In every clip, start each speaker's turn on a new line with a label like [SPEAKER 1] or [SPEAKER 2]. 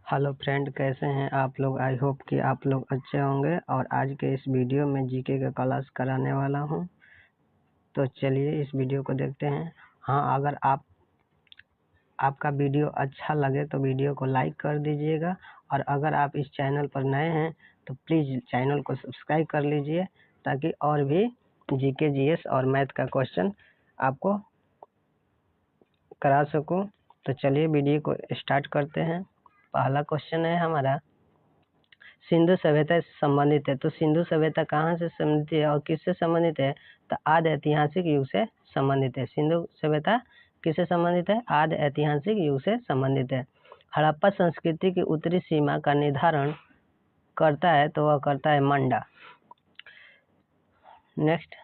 [SPEAKER 1] Hello friend, कैसे हैं आप लोग। आई होप कि आप लोग अच्छे होंगे। और आज के इस वीडियो में जीके का क्लास कराने वाला हूं, तो चलिए इस वीडियो को देखते हैं। हाँ, अगर आपका वीडियो अच्छा लगे तो वीडियो को लाइक कर दीजिएगा, और अगर आप इस चैनल पर नए हैं तो प्लीज़ चैनल को सब्सक्राइब कर लीजिए, ताकि और भी जीके जीएस और मैथ का क्वेश्चन आपको करा सकूं। तो चलिए वीडियो को स्टार्ट करते हैं। पहला क्वेश्चन है हमारा, सिंधु सभ्यता से संबंधित है। तो सिंधु सभ्यता कहाँ से संबंधित है और किससे संबंधित है? तो आदि ऐतिहासिक युग से संबंधित है। सिंधु सभ्यता किससे संबंधित है? आदि ऐतिहासिक युग से संबंधित है। हड़प्पा संस्कृति की उत्तरी सीमा का निर्धारण करता है, तो वह करता है मंडा। नेक्स्ट,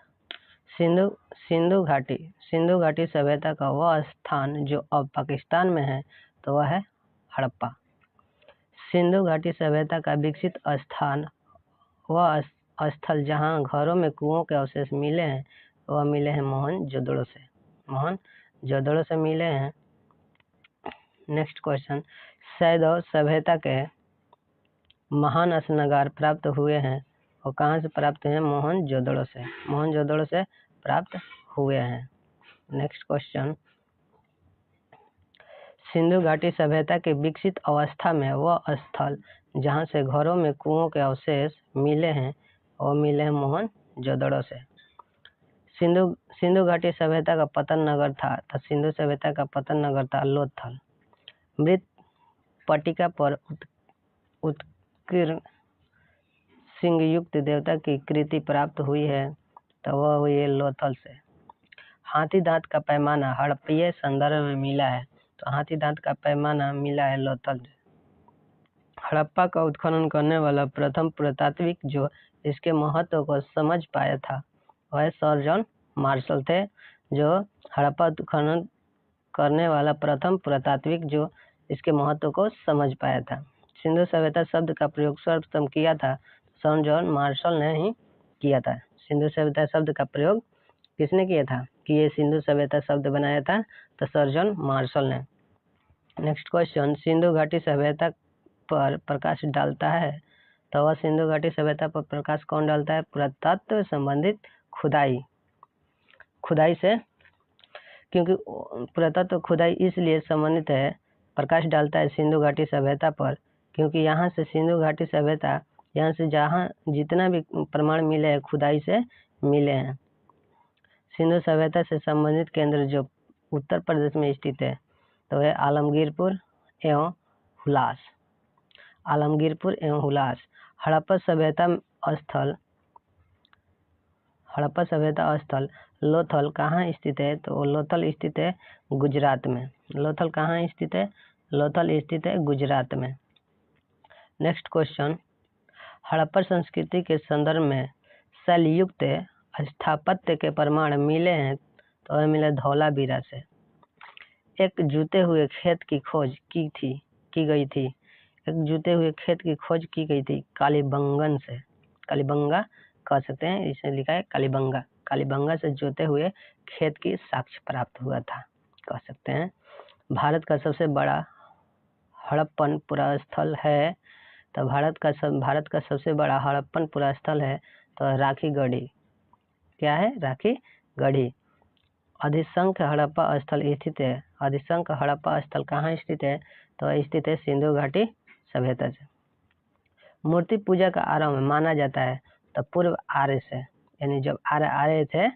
[SPEAKER 1] सिंधु घाटी सभ्यता का वह स्थान जो अब पाकिस्तान में है, तो वह है हड़प्पा। सिंधु घाटी सभ्यता का विकसित स्थान, वह स्थल जहां घरों में कुओं के अवशेष मिले हैं, वह मिले हैं मोहनजोदड़ो से मिले हैं। नेक्स्ट क्वेश्चन, सैंधव सभ्यता के महान स्नानगार प्राप्त हुए हैं, और कहाँ से प्राप्त हुए हैं? मोहनजोदड़ो से प्राप्त हुए हैं। नेक्स्ट क्वेश्चन, सिंधु घाटी सभ्यता की विकसित अवस्था में वह स्थल जहां से घरों में कुओं के अवशेष मिले हैं, वो मिले हैं मोहनजोदड़ो से। सिंधु घाटी सभ्यता का पतन नगर था, तो सिंधु सभ्यता का पतन नगर था लोथल। मृत पट्टिका पर उत्कीर्ण सिंह युक्त देवता की कृति प्राप्त हुई है, तो वह हुई है लोथल से। हाथी दांत का पैमाना हड़प्पीय संदर्भ में मिला है, तो हाथी दांत का पैमाना मिला है लोथल से। हड़प्पा का उत्खनन करने वाला प्रथम पुरातात्विक जो इसके महत्व को समझ पाया था, वह सर जॉन मार्शल थे। जो हड़प्पा उत्खनन करने वाला प्रथम पुरातात्विक जो इसके महत्व को समझ पाया था। सिंधु सभ्यता शब्द का प्रयोग सर्वप्रथम किया था, सर जॉन मार्शल ने ही किया था। सिंधु सभ्यता शब्द का प्रयोग किसने किया था कि ये सिंधु सभ्यता शब्द बनाया था? तो सर जॉन मार्शल ने। नेक्स्ट क्वेश्चन, सिंधु घाटी सभ्यता पर प्रकाश डालता है, तो वह सिंधु घाटी सभ्यता पर प्रकाश कौन डालता है? पुरातत्व संबंधित खुदाई से, क्योंकि पुरातत्व खुदाई इसलिए संबंधित है, प्रकाश डालता है सिंधु घाटी सभ्यता पर, क्योंकि यहाँ से सिंधु घाटी सभ्यता, यहाँ से जहाँ जितना भी प्रमाण मिले हैं खुदाई से मिले हैं। सिंधु सभ्यता से संबंधित केंद्र जो उत्तर प्रदेश में स्थित है, तो है आलमगीरपुर एवं हुलास। हड़प्पा सभ्यता स्थल लोथल कहाँ स्थित है? तो लोथल स्थित है गुजरात में। लोथल कहाँ स्थित है? लोथल स्थित है गुजरात में। नेक्स्ट क्वेश्चन, हड़प्पा संस्कृति के संदर्भ में शैलयुक्त स्थापत्य के प्रमाण मिले हैं, तो वह मिले धौलावीरा से। एक जूते हुए खेत की खोज की गई थी। एक जूते हुए खेत की खोज की गई थी कालीबंगन से। कालीबंगा कह सकते हैं, इसे लिखा है कालीबंगा से जोते हुए खेत की साक्ष्य प्राप्त हुआ था, कह सकते हैं। भारत का सबसे बड़ा हड़प्पन पुरास्थल है, तो भारत का सबसे बड़ा हड़प्पन पुरास्थल है तो राखीगढ़ी। क्या है? राखीगढ़ी। अधिशंख हड़प्पा स्थल स्थित है। अधिशंख हड़प्पा स्थल कहाँ स्थित है? तो स्थित है सिंधु घाटी सभ्यता से। मूर्ति पूजा का आरंभ माना जाता है तो पूर्व आर्य से, यानी जब आर्य थे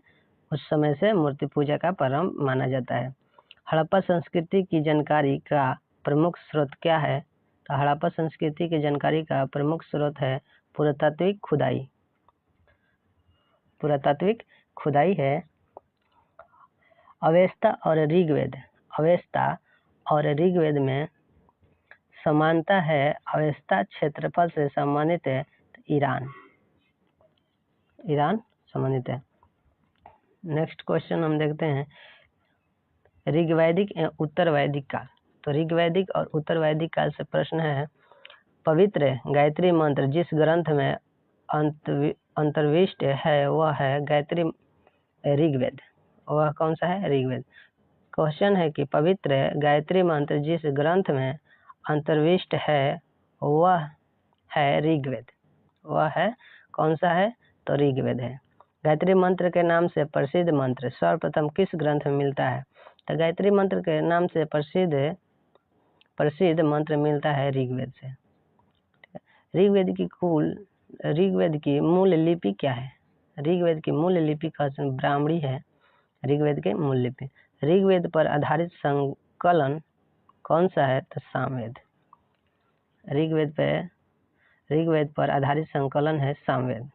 [SPEAKER 1] उस समय से मूर्ति पूजा का प्रारंभ माना जाता है। हड़प्पा संस्कृति की जानकारी का प्रमुख स्रोत क्या है? तो हड़प्पा संस्कृति की जानकारी का प्रमुख स्रोत है पुरातात्विक खुदाई है। अवेस्ता और ऋग्वेद में समानता है। अवेस्ता क्षेत्रफल से संबंधित है, तो ईरान संबंधित है। नेक्स्ट क्वेश्चन हम देखते हैं, ऋग्वैदिक एवं उत्तर वैदिक काल। तो ऋग्वैदिक और उत्तर वैदिक काल से प्रश्न है, पवित्र गायत्री मंत्र जिस ग्रंथ में अंतर्विष्ट है वह है ऋग्वेद। वह कौन सा है? ऋग्वेद। क्वेश्चन है कि पवित्र गायत्री मंत्र जिस ग्रंथ में अंतर्विष्ट है वह है ऋग्वेद। वह है कौन सा है? तो ऋग्वेद है। गायत्री मंत्र के नाम से प्रसिद्ध मंत्र सर्वप्रथम किस ग्रंथ में मिलता है? तो गायत्री मंत्र के नाम से प्रसिद्ध मंत्र मिलता है ऋग्वेद से। ऋग्वेद की मूल लिपि क्या है? ऋग्वेद की मूल लिपि का ब्राह्मणी है ऋग्वेद के मूल लिपि। ऋग्वेद पर आधारित संकलन कौन सा है? तो सामवेद। ऋग्वेद पर आधारित संकलन है सामवेद।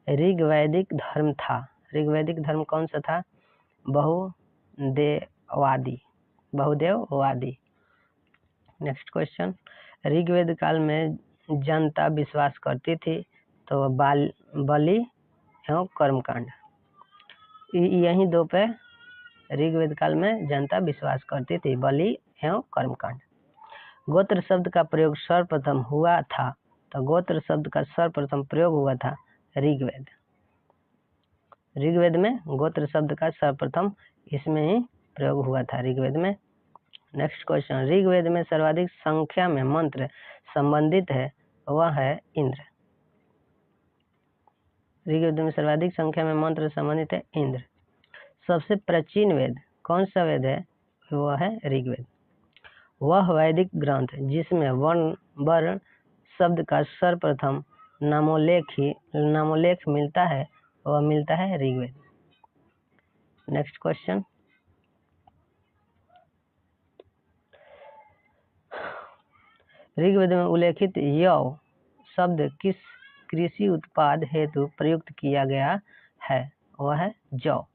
[SPEAKER 1] ऋग्वैदिक धर्म था। ऋग्वैदिक धर्म कौन सा था? बहुदेववादी। नेक्स्ट क्वेश्चन, ऋग्वेद काल में जनता विश्वास करती थी तो बलि एवं कर्मकांड, यही दो पे ऋग्वेद काल में जनता विश्वास करती थी, बलि एवं कर्मकांड। गोत्र शब्द का प्रयोग सर्वप्रथम हुआ था, तो गोत्र शब्द का सर्वप्रथम प्रयोग हुआ था ऋग्वेद में गोत्र शब्द का सर्वप्रथम इसमें ही प्रयोग हुआ था ऋग्वेद में। नेक्स्ट क्वेश्चन, ऋग्वेद में सर्वाधिक संख्या में मंत्र संबंधित है वह है इंद्र। ऋग्वेद में सर्वाधिक संख्या में मंत्र संबंधित है इंद्र। सबसे प्राचीन वेद कौन सा वेद है? वह है ऋग्वेद। वह वैदिक ग्रंथ जिसमें वर्ण शब्द का सर्वप्रथम नामोल्लेख मिलता है वह मिलता है ऋग्वेद। नेक्स्ट क्वेश्चन, ऋग्वेद में उल्लेखित यौ शब्द किस कृषि उत्पाद हेतु प्रयुक्त किया गया है? वह है जौ।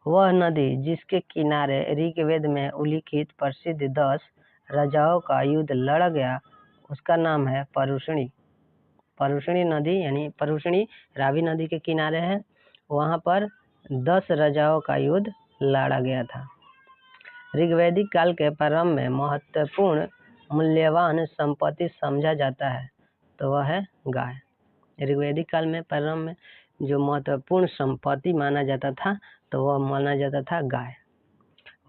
[SPEAKER 1] वह नदी जिसके किनारे ऋग्वेद में उल्लिखित प्रसिद्ध 10 राजाओं का युद्ध लड़ा गया उसका नाम है परुष्णी। परुष्णी नदी यानी परुष्णी रावी नदी के किनारे है, वहां पर 10 राजाओं का युद्ध लड़ा गया था। ऋग्वैदिक काल के प्रारंभ में महत्वपूर्ण मूल्यवान संपत्ति समझा जाता है तो वह है गाय। ऋग्वैदिक काल में प्रारंभ में जो महत्वपूर्ण संपत्ति माना जाता था तो वह माना जाता था गाय।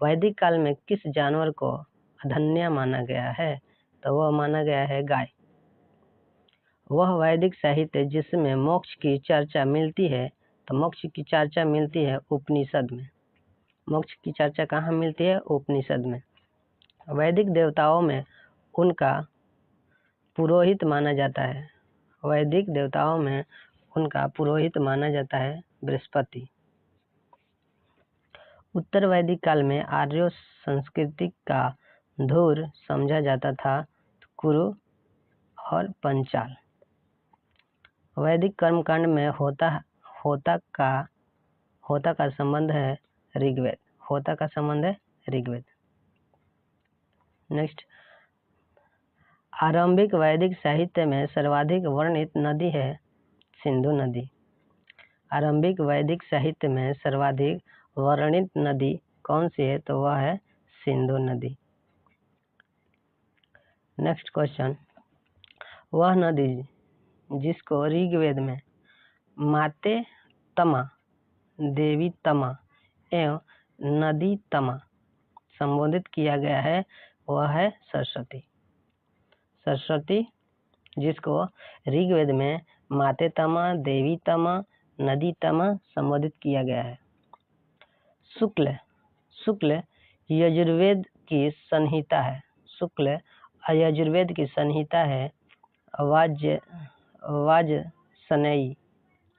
[SPEAKER 1] वैदिक काल में किस जानवर को अधन्य माना गया है? तो वह माना गया है गाय। वह वैदिक साहित्य जिसमें मोक्ष की चर्चा मिलती है, तो मोक्ष की चर्चा मिलती है उपनिषद में। मोक्ष की चर्चा कहाँ मिलती है? उपनिषद में। वैदिक देवताओं में उनका पुरोहित माना जाता है। वैदिक देवताओं में उनका पुरोहित माना जाता है बृहस्पति। उत्तर वैदिक काल में आर्य संस्कृति का धूर समझा जाता था कुरु और पंचाल। वैदिक कर्मकांड में होता का संबंध है ऋग्वेद। होता का संबंध है ऋग्वेद। नेक्स्ट, आरंभिक वैदिक साहित्य में सर्वाधिक वर्णित नदी है सिंधु नदी। आरंभिक वैदिक साहित्य में सर्वाधिक वर्णित नदी कौन सी है? तो वह है सिंधु नदी। नेक्स्ट क्वेश्चन, वह नदी जिसको ऋग्वेद में माते तमा, देवी तमा एवं नदी तमा संबोधित किया गया है वह है सरस्वती। सरस्वती जिसको ऋग्वेद में माते तमा, देवी तमा, नदी तमा संबोधित किया गया है। शुक्ल यजुर्वेद की संहिता है। शुक्ल यजुर्वेद की संहिता है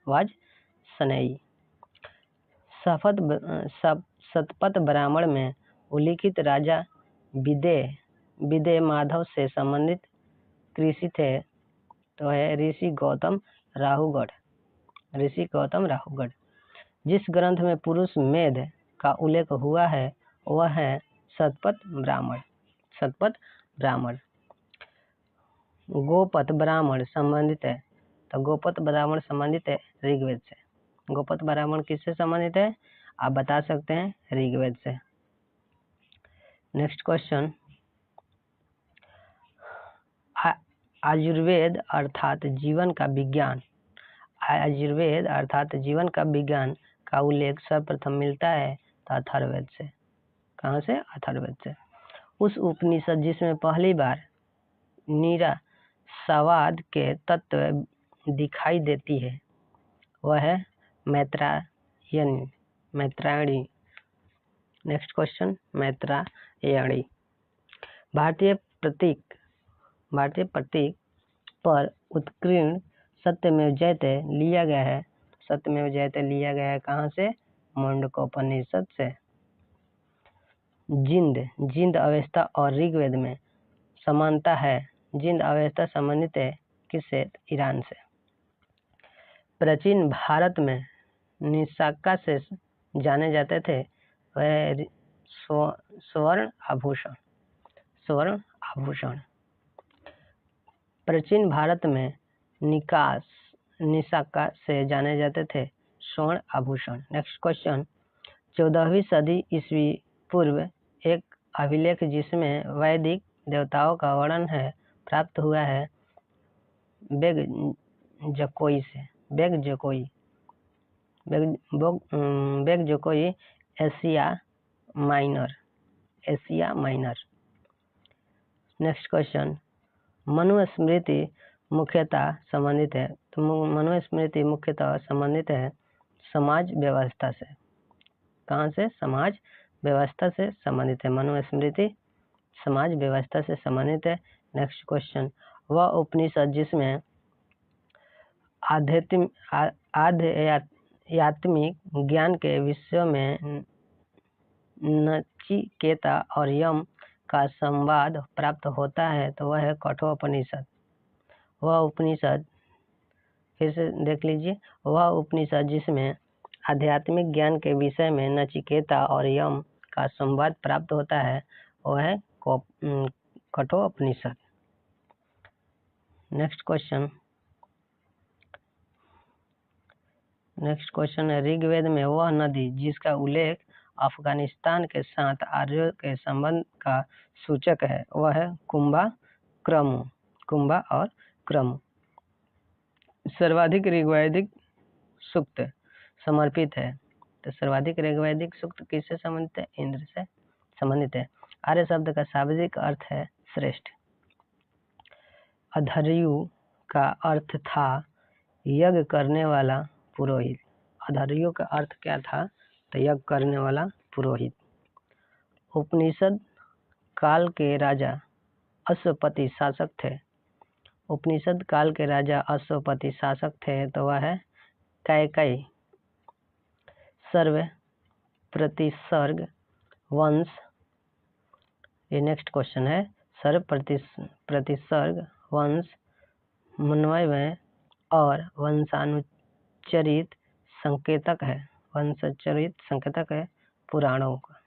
[SPEAKER 1] वाजसनेयी। शतपथ ब्राह्मण में उल्लिखित राजा विदेह माधव से संबंधित कृषि थे तो है ऋषि गौतम राहुगढ़। जिस ग्रंथ में पुरुष मेध का उल्लेख हुआ है वह है शतपथ ब्राह्मण। गोपथ ब्राह्मण संबंधित है, तो गोपथ ब्राह्मण संबंधित है ऋग्वेद से। गोपथ ब्राह्मण किससे संबंधित है? आप बता सकते हैं ऋग्वेद से। नेक्स्ट क्वेश्चन, आयुर्वेद अर्थात जीवन का विज्ञान का उल्लेख सर्वप्रथम मिलता है तो अथर्ववेद से। कहाँ से? अथर्ववेद से। उस उपनिषद जिसमें पहली बार निराशावाद के तत्व दिखाई देती है वह है मैत्रायणी। Next question, Maitrayani. भारतीय प्रतीक पर उत्कीर्ण सत्यमेव जयते लिया गया है। सत्यमेव जयते लिया गया है कहाँ से? मुंडकोपनिषद से। जिंद अवस्था और ऋग्वेद में समानता है। जिंद अवस्था संबंधित है किससे? ईरान से। प्राचीन भारत में निशाका से जाने जाते थे वह स्वर्ण आभूषण। प्राचीन भारत में निशाका से जाने जाते थे स्वर्ण आभूषण। नेक्स्ट क्वेश्चन, 14वीं सदी ईस्वी पूर्व एक अभिलेख जिसमें वैदिक देवताओं का वर्णन है प्राप्त हुआ है बेगजोकोई Asia Minor. Next question, Manusmriti मुख्यतः संबंधित है। तो मनुस्मृति मुख्यतः संबंधित है समाज व्यवस्था से। कहाँ से? समाज व्यवस्था से संबंधित है। मनुस्मृति समाज व्यवस्था से संबंधित है। नेक्स्ट क्वेश्चन, वह उपनिषद जिसमें आध्यात्मिक ज्ञान के विषय में नचिकेता और यम का संवाद प्राप्त होता है तो वह है कठोपनिषद। वह उपनिषद, फिर से देख लीजिए, वह उपनिषद जिसमें आध्यात्मिक ज्ञान के विषय में नचिकेता और यम का संवाद प्राप्त होता है वह है कठोपनिषद। नेक्स्ट क्वेश्चन है, ऋग्वेद में वह नदी जिसका उल्लेख अफगानिस्तान के साथ आर्यों के संबंध का सूचक है वह है कुंभा और क्रम। सर्वाधिक ऋग्वैदिक सूक्त समर्पित है। तो सर्वाधिक ऋग्वैदिक सूक्त किससे संबंधित है? इंद्र से संबंधित है। आर्य शब्द का शाब्दिक अर्थ है श्रेष्ठ। अधर्यु का अर्थ था यज्ञ करने वाला पुरोहित। अधर्यु का अर्थ क्या था? तो यज्ञ करने वाला पुरोहित। उपनिषद काल के राजा अश्वपति शासक थे। उपनिषद काल के राजा अश्वपति शासक थे तो वह है कैकेयी। सर्व प्रतिसर्ग वंश, ये नेक्स्ट क्वेश्चन है। सर्व प्रतिसर्ग वंश मनवय और वंशानुचरित संकेतक है पुराणों का।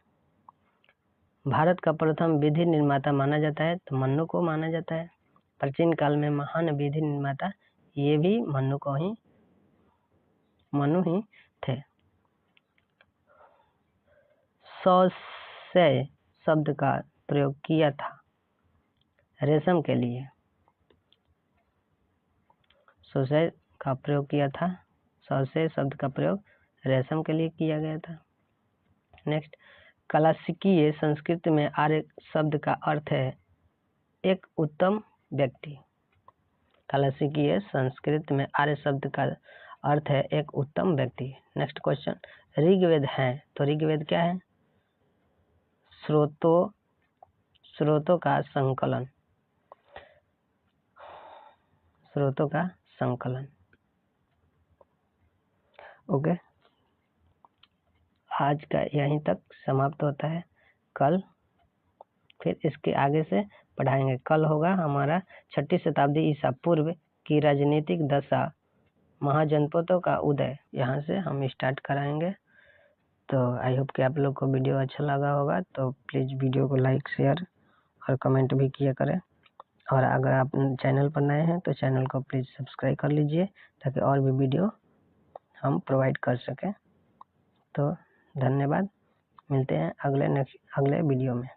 [SPEAKER 1] भारत का प्रथम विधि निर्माता माना जाता है तो मनु को माना जाता है। प्राचीन काल में महान विधि निर्माता ये भी मनु ही थे। सौशय शब्द का प्रयोग किया था रेशम के लिए। सौशय शब्द का प्रयोग रेशम के लिए किया गया था। नेक्स्ट, क्लासिकीय संस्कृत में आर्य शब्द का अर्थ है एक उत्तम व्यक्ति। क्लासिकीय संस्कृत में आर्य शब्द का अर्थ है एक उत्तम व्यक्ति। नेक्स्ट क्वेश्चन, ऋग्वेद है तो ऋग्वेद क्या है? स्रोतों का संकलन। ओके, आज का यहीं तक समाप्त होता है। कल फिर इसके आगे से पढ़ाएंगे। कल होगा हमारा 6वीं शताब्दी ईसा पूर्व की राजनीतिक दशा, महाजनपदों का उदय, यहाँ से हम स्टार्ट कराएंगे। तो आई होप कि आप लोग को वीडियो अच्छा लगा होगा। तो प्लीज़ वीडियो को लाइक, शेयर और कमेंट भी किया करें। और अगर आप चैनल पर नए हैं तो चैनल को प्लीज़ सब्सक्राइब कर लीजिए ताकि और भी वीडियो हम प्रोवाइड कर सकें। तो धन्यवाद, मिलते हैं अगले वीडियो में।